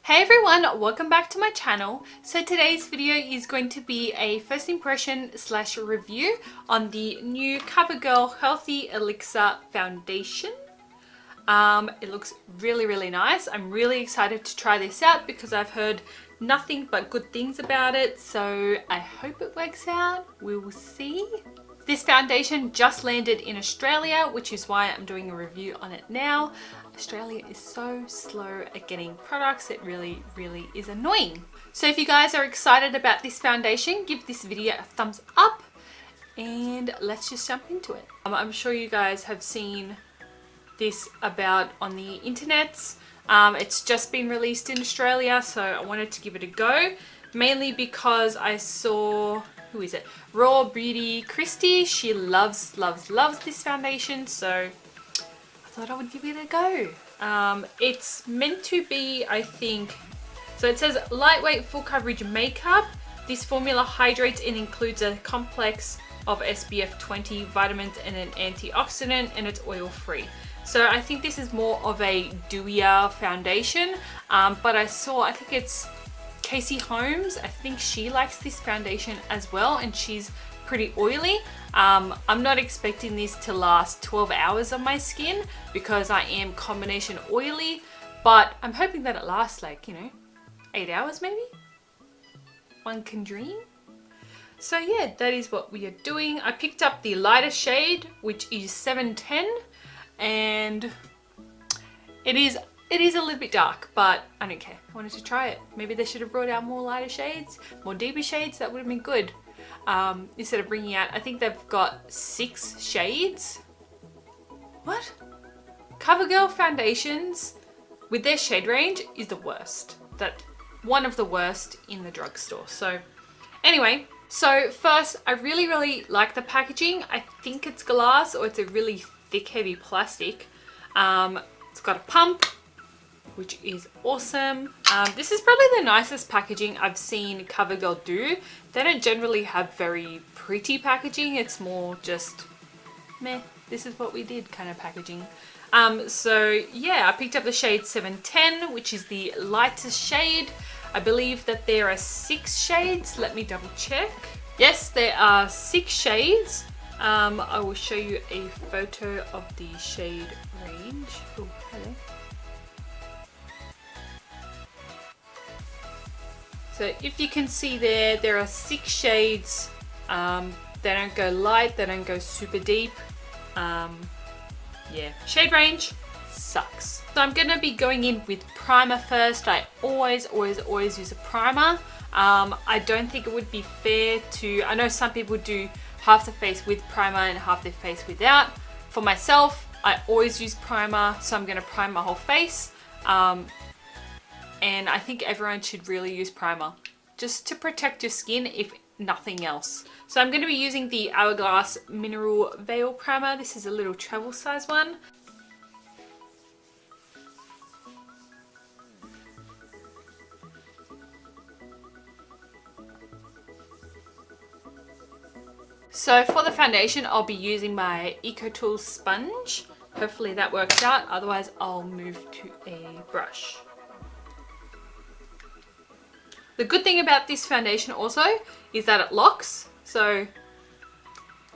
Hey everyone, welcome back to my channel. So today's video is going to be a first impression / review on the new Covergirl Healthy Elixir Foundation. It looks really nice. I'm really excited to try this out because I've heard nothing but good things about it. So I hope it works out. We will see. This foundation just landed in Australia, which is why I'm doing a review on it now. Australia is so slow at getting products. It really is annoying. So if you guys are excited about this foundation, give this video a thumbs up and let's just jump into it. I'm sure you guys have seen this about on the internets. It's just been released in Australia, so I wanted to give it a go, mainly because I saw, who is it? Raw Beauty Christy. She loves this foundation, so I thought I would give it a go. It's meant to be, I think, so it says lightweight full coverage makeup. This formula hydrates and includes a complex of SPF 20 vitamins and an antioxidant, and it's oil free. So I think this is more of a dewier foundation, but I think it's Casey Holmes. I think she likes this foundation as well, and she's pretty oily. I'm not expecting this to last 12 hours on my skin because I am combination oily, but I'm hoping that it lasts like, 8 hours maybe? One can dream. So yeah, that is what we are doing. I picked up the lighter shade, which is 710, and it is a little bit dark, but I don't care. I wanted to try it. Maybe they should have brought out more lighter shades, more deeper shades. That would have been good. Instead of bringing out, I think they've got 6 shades. What? Covergirl foundations with their shade range is the worst. One of the worst in the drugstore. So anyway, so first, I really like the packaging. I think it's glass or it's a really thick, heavy plastic. It's got a pump, which is awesome. This is probably the nicest packaging I've seen Covergirl do. They don't generally have very pretty packaging. It's more just, meh, this is what we did kind of packaging. So yeah, I picked up the shade 710, which is the lightest shade. I believe that there are 6 shades. Let me double check. Yes, there are 6 shades. I will show you a photo of the shade range. Oh, hello. So if you can see there are 6 shades. They don't go light, they don't go super deep. Yeah, shade range sucks. So I'm gonna be going in with primer first. I always use a primer. I don't think it would be fair to, I know some people do half the face with primer and half their face without. For myself, I always use primer, so I'm gonna prime my whole face. And I think everyone should really use primer just to protect your skin, if nothing else. So I'm going to be using the Hourglass Mineral Veil Primer. This is a little travel size one. So for the foundation, I'll be using my EcoTools sponge. Hopefully that works out, otherwise I'll move to a brush. The good thing about this foundation also is that it locks, so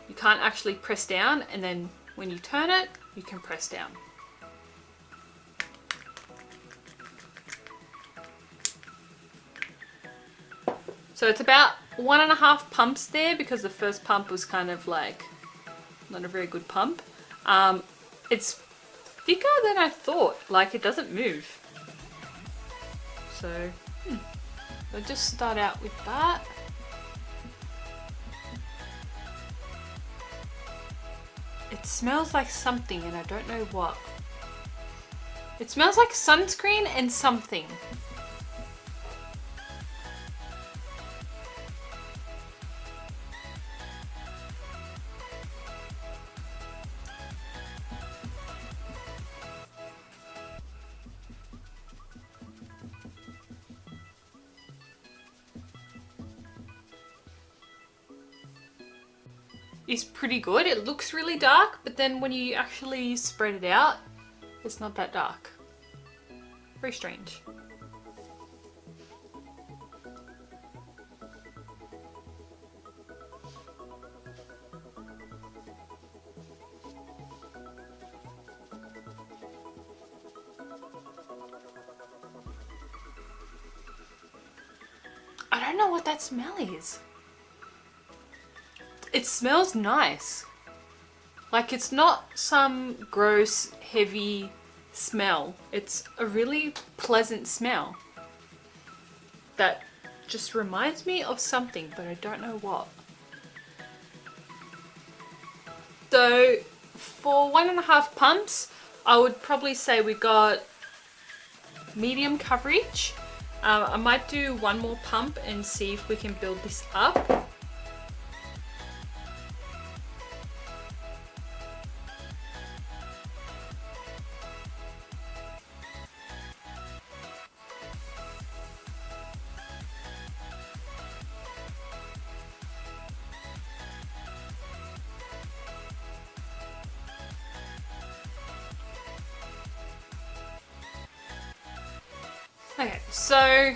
you can't actually press down, and then when you turn it, you can press down. So it's about 1.5 pumps there, because the first pump was kind of like not a very good pump. It's thicker than I thought, like it doesn't move. So I'll just start out with that. It smells like something and I don't know what. It smells like sunscreen and something. Is pretty good. It looks really dark, but then when you actually spread it out, it's not that dark. Very strange. don't know what that smell is. It smells nice. Like, it's not some gross, heavy smell. It's a really pleasant smell that just reminds me of something, but I don't know what. So for 1.5 pumps, I would probably say we got medium coverage. I might do one more pump and see if we can build this up. Okay, so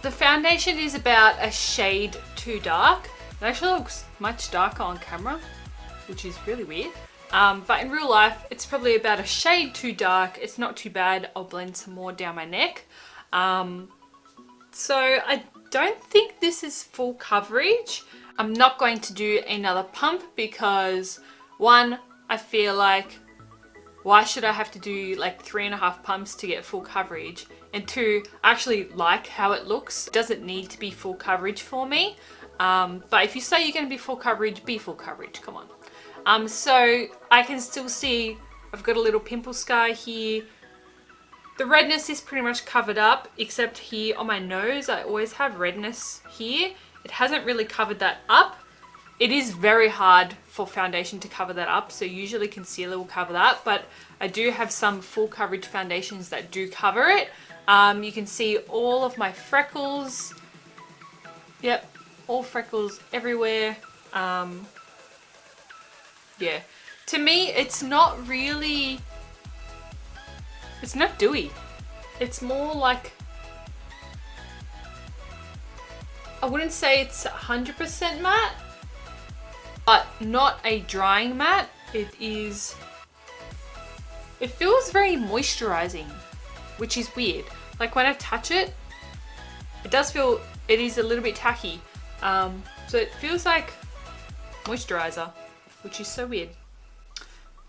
the foundation is about a shade too dark. It actually looks much darker on camera, which is really weird. But in real life, it's probably about a shade too dark. It's not too bad. I'll blend some more down my neck. So I don't think this is full coverage. I'm not going to do another pump because, one, I feel like, why should I have to do like 3.5 pumps to get full coverage? And two, I actually like how it looks. It doesn't need to be full coverage for me. But if you say you're going to be full coverage, be full coverage. Come on. So I can still see I've got a little pimple scar here. The redness is pretty much covered up, except here on my nose. I always have redness here. It hasn't really covered that up. It is very hard for foundation to cover that up, so usually concealer will cover that, but I do have some full coverage foundations that do cover it. You can see all of my freckles. Yep, all freckles everywhere. Yeah, to me it's not really, it's not dewy. It's more like, I wouldn't say it's 100% matte, but not a drying matte. It feels very moisturizing, which is weird. Like when I touch it, it does feel, it is a little bit tacky. So it feels like moisturizer, which is so weird.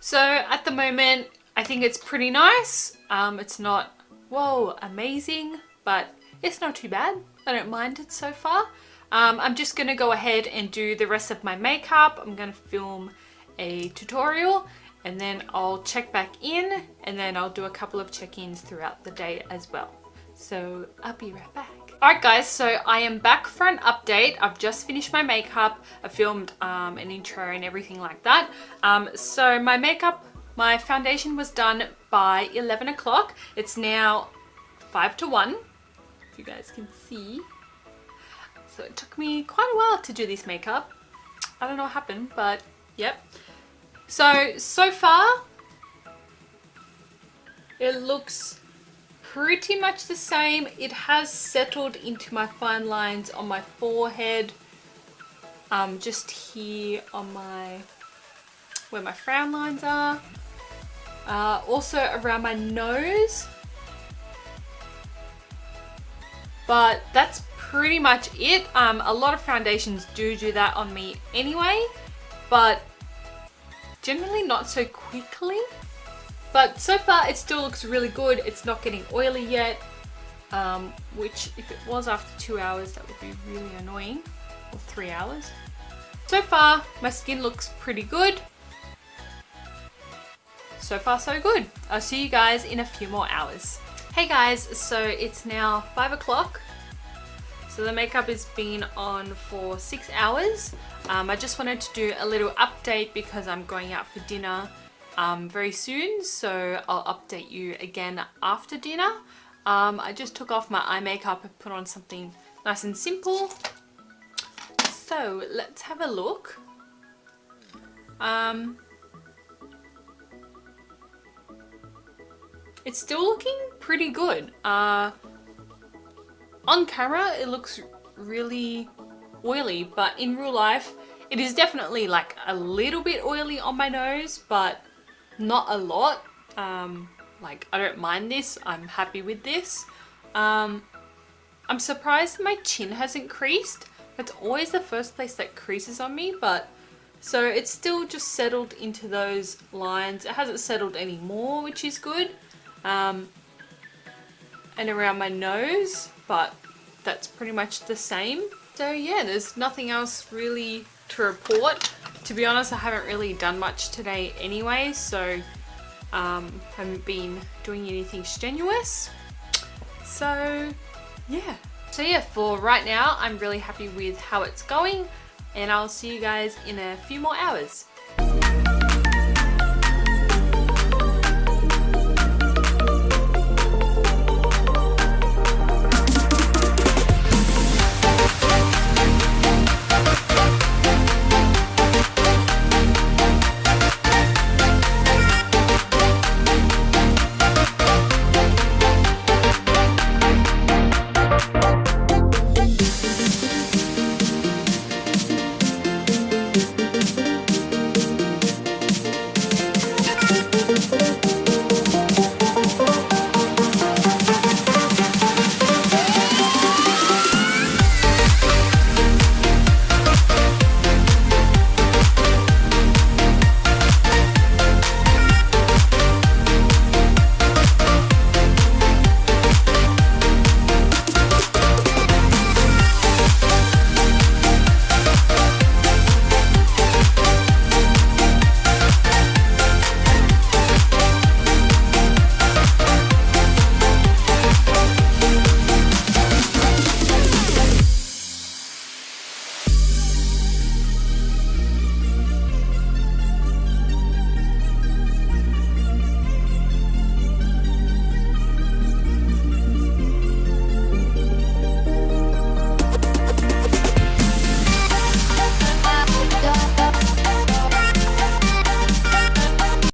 So at the moment, I think it's pretty nice. It's not, whoa, amazing, but it's not too bad. I don't mind it so far. I'm just going to go ahead and do the rest of my makeup. I'm going to film a tutorial and then I'll check back in and then I'll do a couple of check-ins throughout the day as well. So I'll be right back. Alright guys, so I am back for an update. I've just finished my makeup. I filmed an intro and everything like that. So my makeup, my foundation was done by 11 o'clock. It's now 5 to 1, if you guys can see. So it took me quite a while to do this makeup. I don't know what happened, but yep. So far, it looks pretty much the same. It has settled into my fine lines on my forehead. Just here on my, where my frown lines are. Also around my nose. But that's pretty much it. A lot of foundations do that on me anyway, but generally not so quickly. But so far it still looks really good. It's not getting oily yet, which if it was after 2 hours, that would be really annoying, or 3 hours. So far my skin looks pretty good. So far so good. I'll see you guys in a few more hours. Hey guys, so it's now 5 o'clock. So the makeup has been on for 6 hours. I just wanted to do a little update because I'm going out for dinner very soon. So I'll update you again after dinner. I just took off my eye makeup and put on something nice and simple. So let's have a look. It's still looking pretty good. On camera, it looks really oily, but in real life, it is definitely like a little bit oily on my nose, but not a lot. Like I don't mind this. I'm happy with this. I'm surprised my chin hasn't creased. That's always the first place that creases on me, but so it's still just settled into those lines. It hasn't settled anymore, which is good. And around my nose, but that's pretty much the same. So yeah, there's nothing else really to report. To be honest, I haven't really done much today anyway, so haven't been doing anything strenuous. So yeah, for right now, I'm really happy with how it's going, and I'll see you guys in a few more hours.